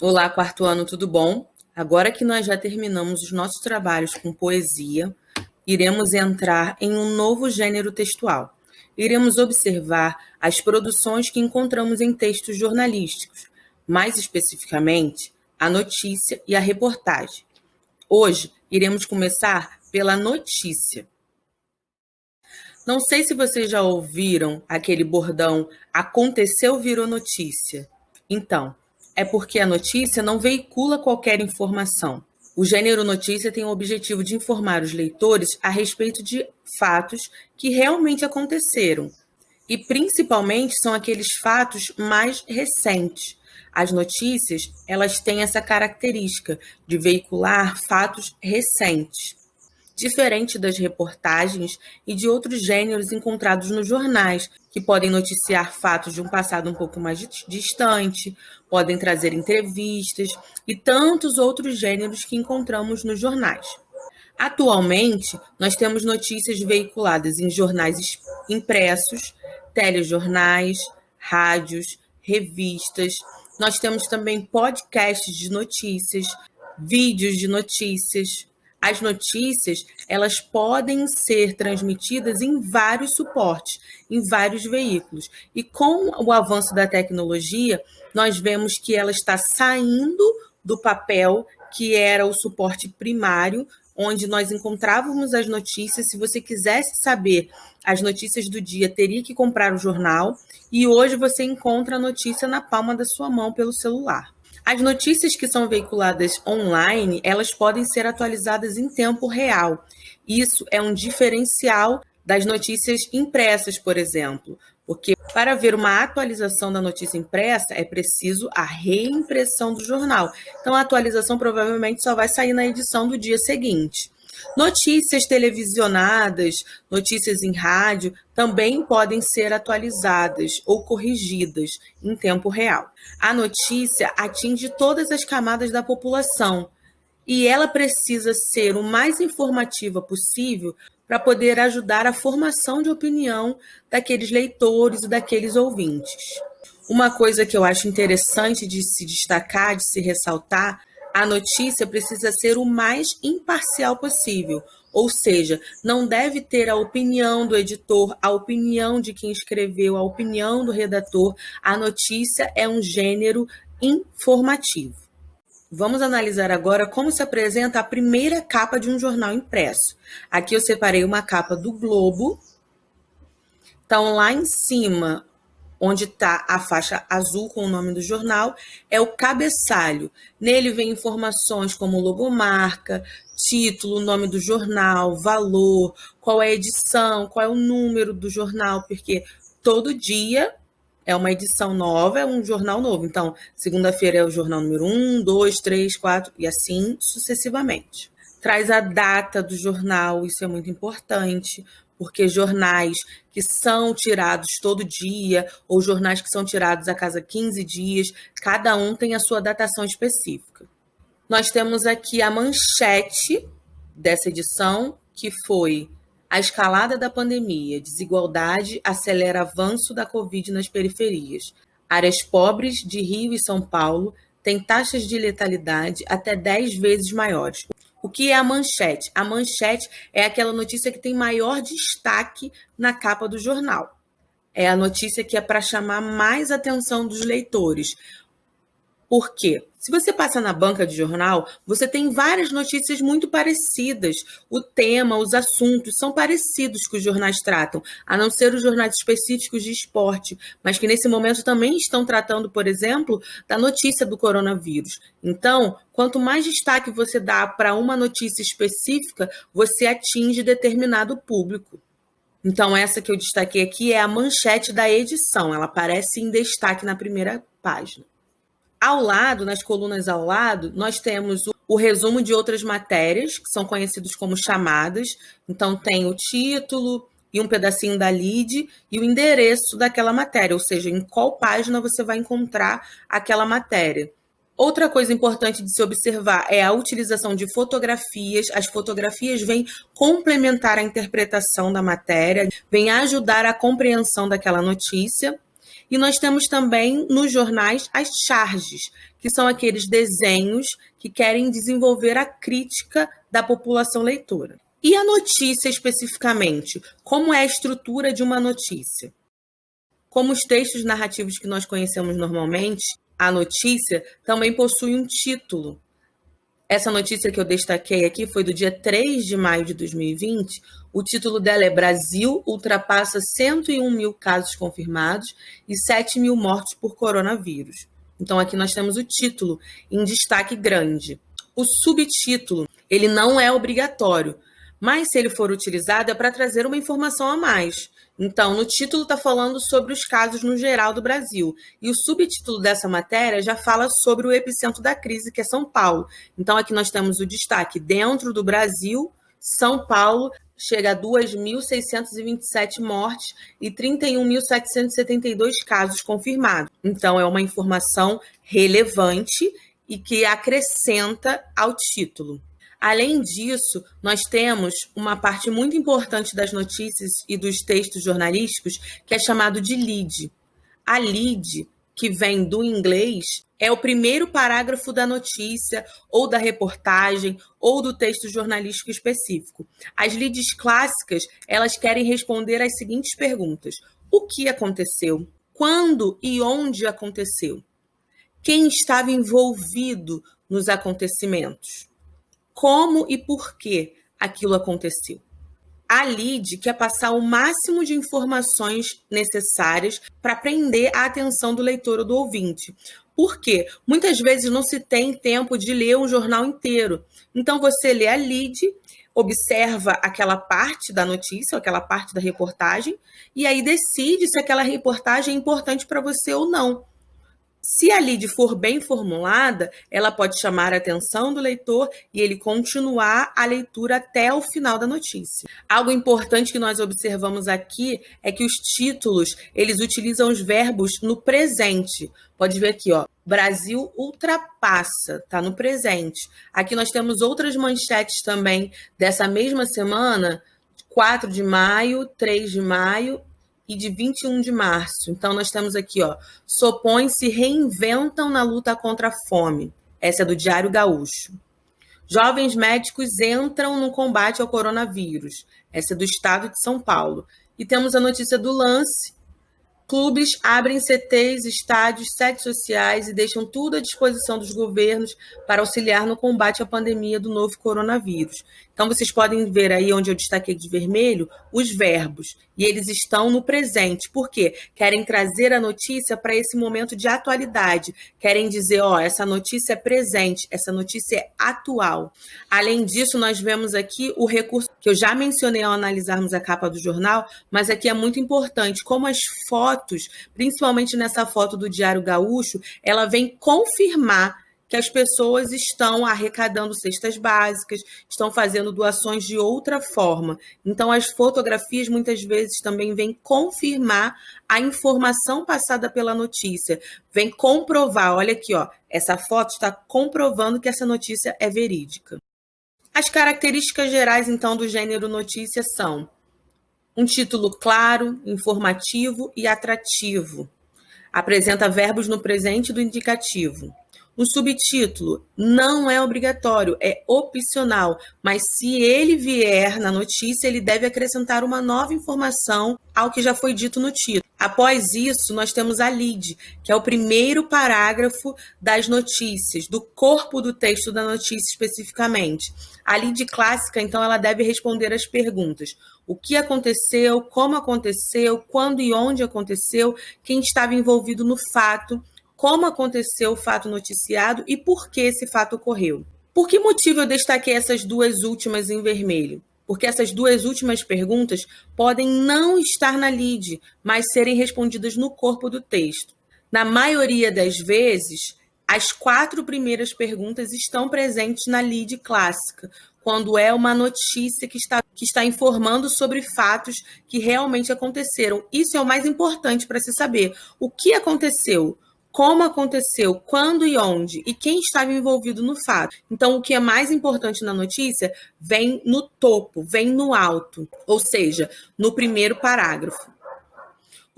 Olá, quarto ano, tudo bom? Agora que nós já terminamos os nossos trabalhos com poesia, iremos entrar em um novo gênero textual. Iremos observar as produções que encontramos em textos jornalísticos, mais especificamente, a notícia e a reportagem. Hoje, iremos começar pela notícia. Não sei se vocês já ouviram aquele bordão "aconteceu, virou notícia". Então, é porque a notícia não veicula qualquer informação. O gênero notícia tem o objetivo de informar os leitores a respeito de fatos que realmente aconteceram. E principalmente são aqueles fatos mais recentes. As notícias, elas têm essa característica de veicular fatos recentes, diferente das reportagens e de outros gêneros encontrados nos jornais, que podem noticiar fatos de um passado um pouco mais distante, podem trazer entrevistas e tantos outros gêneros que encontramos nos jornais. Atualmente, nós temos notícias veiculadas em jornais impressos, telejornais, rádios, revistas. Nós temos também podcasts de notícias, vídeos de notícias. As notícias, elas podem ser transmitidas em vários suportes, em vários veículos. E com o avanço da tecnologia, nós vemos que ela está saindo do papel que era o suporte primário, onde nós encontrávamos as notícias. Se você quisesse saber as notícias do dia, teria que comprar o jornal, e hoje você encontra a notícia na palma da sua mão pelo celular. As notícias que são veiculadas online, elas podem ser atualizadas em tempo real. Isso é um diferencial das notícias impressas, por exemplo, porque para ver uma atualização da notícia impressa é preciso a reimpressão do jornal. Então a atualização provavelmente só vai sair na edição do dia seguinte. Notícias televisionadas, notícias em rádio, também podem ser atualizadas ou corrigidas em tempo real. A notícia atinge todas as camadas da população e ela precisa ser o mais informativa possível para poder ajudar a formação de opinião daqueles leitores e daqueles ouvintes. Uma coisa que eu acho interessante de se destacar, de se ressaltar: a notícia precisa ser o mais imparcial possível, ou seja, não deve ter a opinião do editor, a opinião de quem escreveu, a opinião do redator. A notícia é um gênero informativo. Vamos analisar agora como se apresenta a primeira capa de um jornal impresso. Aqui eu separei uma capa do Globo. Então, lá em cima, onde está a faixa azul com o nome do jornal, é o cabeçalho. Nele vem informações como logomarca, título, nome do jornal, valor, qual é a edição, qual é o número do jornal, porque todo dia é uma edição nova, é um jornal novo. Então, segunda-feira é o jornal número 1, 2, 3, 4 e assim sucessivamente. Traz a data do jornal, isso é muito importante, porque jornais que são tirados todo dia, ou jornais que são tirados a cada 15 dias, cada um tem a sua datação específica. Nós temos aqui a manchete dessa edição, que foi: a escalada da pandemia, desigualdade acelera avanço da Covid nas periferias. Áreas pobres de Rio e São Paulo têm taxas de letalidade até 10 vezes maiores. O que é a manchete? A manchete é aquela notícia que tem maior destaque na capa do jornal. É a notícia que é para chamar mais atenção dos leitores. Por quê? Se você passa na banca de jornal, você tem várias notícias muito parecidas. O tema, os assuntos são parecidos que os jornais tratam, a não ser os jornais específicos de esporte, mas que nesse momento também estão tratando, por exemplo, da notícia do coronavírus. Então, quanto mais destaque você dá para uma notícia específica, você atinge determinado público. Então, essa que eu destaquei aqui é a manchete da edição, ela aparece em destaque na primeira página. Ao lado, nas colunas ao lado, nós temos o resumo de outras matérias, que são conhecidos como chamadas. Então, tem o título e um pedacinho da lead e o endereço daquela matéria, ou seja, em qual página você vai encontrar aquela matéria. Outra coisa importante de se observar é a utilização de fotografias. As fotografias vêm complementar a interpretação da matéria, vêm ajudar a compreensão daquela notícia. E nós temos também nos jornais as charges, que são aqueles desenhos que querem desenvolver a crítica da população leitora. E a notícia especificamente? Como é a estrutura de uma notícia? Como os textos narrativos que nós conhecemos normalmente, a notícia também possui um título. Essa notícia que eu destaquei aqui foi do dia 3 de maio de 2020. O título dela é Brasil ultrapassa 101 mil casos confirmados e 7 mil mortos por coronavírus. Então aqui nós temos o título em destaque grande. O subtítulo, ele não é obrigatório, mas se ele for utilizado é para trazer uma informação a mais. Então, no título está falando sobre os casos no geral do Brasil. E o subtítulo dessa matéria já fala sobre o epicentro da crise, que é São Paulo. Então, aqui nós temos o destaque dentro do Brasil, São Paulo chega a 2.627 mortes e 31.772 casos confirmados. Então, é uma informação relevante e que acrescenta ao título. Além disso, nós temos uma parte muito importante das notícias e dos textos jornalísticos que é chamado de lead. A lead, que vem do inglês, é o primeiro parágrafo da notícia ou da reportagem ou do texto jornalístico específico. As leads clássicas, elas querem responder às seguintes perguntas: o que aconteceu? Quando e onde aconteceu? Quem estava envolvido nos acontecimentos? Como e por que aquilo aconteceu? A lead quer passar o máximo de informações necessárias para prender a atenção do leitor ou do ouvinte. Por quê? Muitas vezes não se tem tempo de ler um jornal inteiro. Então, você lê a lead, observa aquela parte da notícia, aquela parte da reportagem, e aí decide se aquela reportagem é importante para você ou não. Se a lead for bem formulada, ela pode chamar a atenção do leitor e ele continuar a leitura até o final da notícia. Algo importante que nós observamos aqui é que os títulos, eles utilizam os verbos no presente. Pode ver aqui, ó, Brasil ultrapassa, tá no presente. Aqui nós temos outras manchetes também dessa mesma semana, 4 de maio, 3 de maio, e de 21 de março. Então, nós temos aqui, ó, Sopões se reinventam na luta contra a fome. Essa é do Diário Gaúcho. Jovens médicos entram no combate ao coronavírus. Essa é do Estado de São Paulo. E temos a notícia do Lance. Clubes abrem CTs, estádios, sedes sociais e deixam tudo à disposição dos governos para auxiliar no combate à pandemia do novo coronavírus. Então, vocês podem ver aí onde eu destaquei de vermelho os verbos, e eles estão no presente. Por quê? Querem trazer a notícia para esse momento de atualidade. Querem dizer, ó, essa notícia é presente, essa notícia é atual. Além disso, nós vemos aqui o recurso que eu já mencionei ao analisarmos a capa do jornal, mas aqui é muito importante, como as fotos, principalmente nessa foto do Diário Gaúcho, ela vem confirmar que as pessoas estão arrecadando cestas básicas, estão fazendo doações de outra forma. Então, as fotografias muitas vezes também vêm confirmar a informação passada pela notícia, vem comprovar, olha aqui, ó, essa foto está comprovando que essa notícia é verídica. As características gerais, então, do gênero notícia são um título claro, informativo e atrativo. Apresenta verbos no presente do indicativo. O subtítulo não é obrigatório, é opcional, mas se ele vier na notícia, ele deve acrescentar uma nova informação ao que já foi dito no título. Após isso, nós temos a lead, que é o primeiro parágrafo das notícias, do corpo do texto da notícia especificamente. A lead clássica, então, ela deve responder às perguntas: o que aconteceu, como aconteceu, quando e onde aconteceu, quem estava envolvido no fato, como aconteceu o fato noticiado e por que esse fato ocorreu. Por que motivo eu destaquei essas duas últimas em vermelho? Porque essas duas últimas perguntas podem não estar na lead, mas serem respondidas no corpo do texto. Na maioria das vezes, as 4 primeiras perguntas estão presentes na lead clássica, quando é uma notícia que está informando sobre fatos que realmente aconteceram. Isso é o mais importante para se saber. O que aconteceu? Como aconteceu, quando e onde, e quem estava envolvido no fato. Então, o que é mais importante na notícia vem no topo, vem no alto, ou seja, no primeiro parágrafo.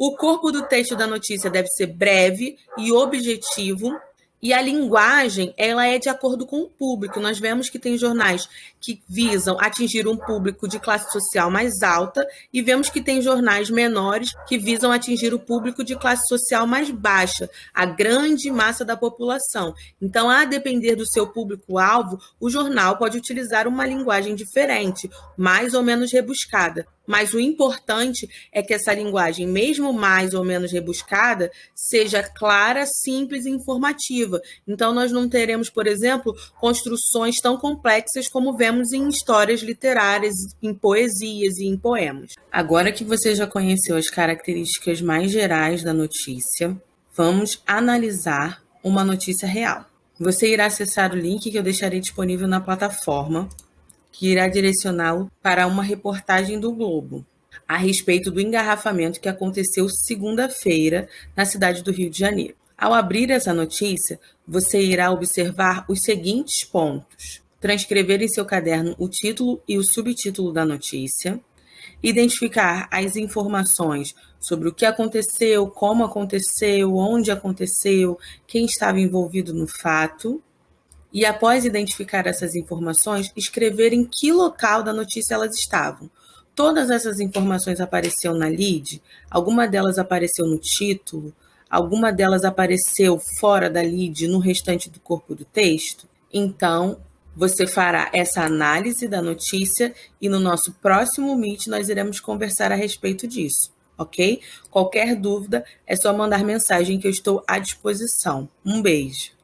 O corpo do texto da notícia deve ser breve e objetivo. E a linguagem, ela é de acordo com o público. Nós vemos que tem jornais que visam atingir um público de classe social mais alta e vemos que tem jornais menores que visam atingir o público de classe social mais baixa, a grande massa da população. Então, a depender do seu público-alvo, o jornal pode utilizar uma linguagem diferente, mais ou menos rebuscada. Mas o importante é que essa linguagem, mesmo mais ou menos rebuscada, seja clara, simples e informativa. Então, nós não teremos, por exemplo, construções tão complexas como vemos em histórias literárias, em poesias e em poemas. Agora que você já conheceu as características mais gerais da notícia, vamos analisar uma notícia real. Você irá acessar o link que eu deixarei disponível na plataforma, que irá direcioná-lo para uma reportagem do Globo a respeito do engarrafamento que aconteceu segunda-feira na cidade do Rio de Janeiro. Ao abrir essa notícia, você irá observar os seguintes pontos: transcrever em seu caderno o título e o subtítulo da notícia, identificar as informações sobre o que aconteceu, como aconteceu, onde aconteceu, quem estava envolvido no fato, e após identificar essas informações, escrever em que local da notícia elas estavam. Todas essas informações apareceram na lead, alguma delas apareceu no título, alguma delas apareceu fora da lead no restante do corpo do texto. Então, você fará essa análise da notícia e no nosso próximo Meet nós iremos conversar a respeito disso, ok? Qualquer dúvida é só mandar mensagem que eu estou à disposição. Um beijo!